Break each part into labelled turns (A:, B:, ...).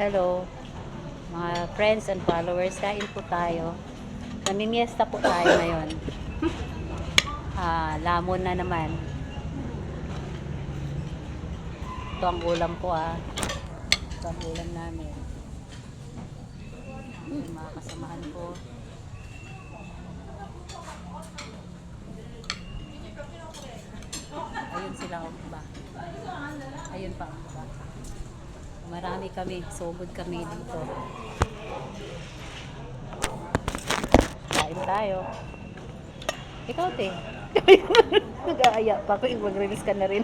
A: Hello, mga friends and followers, kain po tayo. Namimiesta po tayo ngayon. Lamon na naman. Ito ang ulam ko Ito ang ulam namin. Yung mga kasamahan ko. Ayun sila ang iba. Ayun pa ang iba. Marami kami, sugod kami dito. Kain tayo. Ikaw, te. Nag-aaya pa ako, mag-release ka na rin.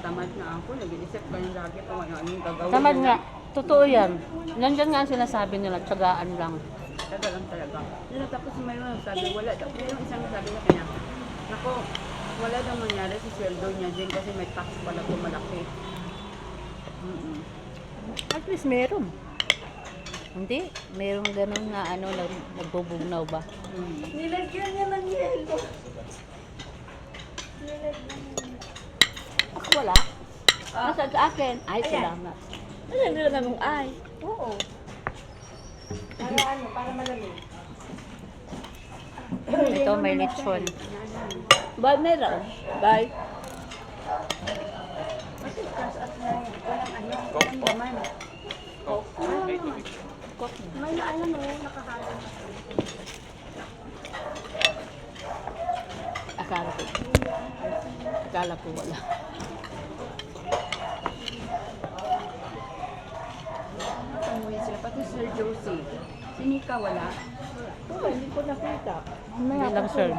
B: Tamad na ako, nag-iisip ka yung lagi kung ano yung gagawin.
A: Tamad nga. Totoo yan. Nandyan nga ang sinasabi nila, tsagaan lang.
B: Taga lang talaga. Tapos mayroon sabi, wala daw. Yung isang sabi na kanya, nako, wala daw mangyari sa sweldo niya din kasi may tax pala po malaki.
A: At least meron. Hindi, merong ganun na nagbubugnaw ba?
B: Nilagyan niya ng yelo.
A: Ako wala. Nasa sa akin. Ay, salamat.
B: Ano nila mong ay?
A: Oo.
B: Para malamig.
A: Ito may lechon.
B: Bye, meron. Bye. Kasi crush at na walang laman. May nakahalo.
A: Akala ko wala.
B: Umuwi sila. Pati Sir Josie. Si Nika wala. Oo, hindi ko nakita.
A: Hindi lang, sir.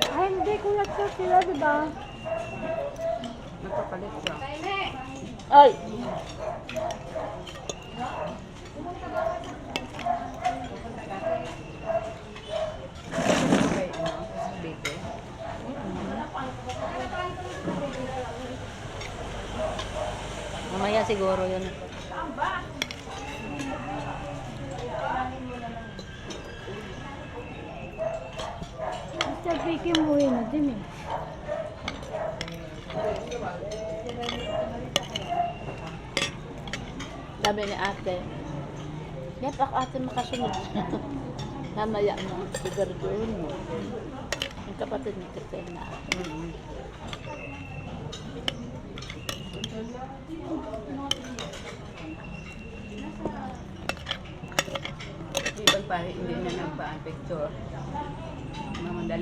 B: Ay, hindi ko nakita sila, diba? Nagpapalit siya.
A: Ay!
B: Okay, baby.
A: Mamaya siguro yun.
B: Mr. Vicky mo yun na din eh.
A: Sabi ni ate, yan ako ate makasunod. Mamaya mo, siguraduhin mo. Yung kapatid ni Christina.
B: Ibang pare hindi na nagpa-picture.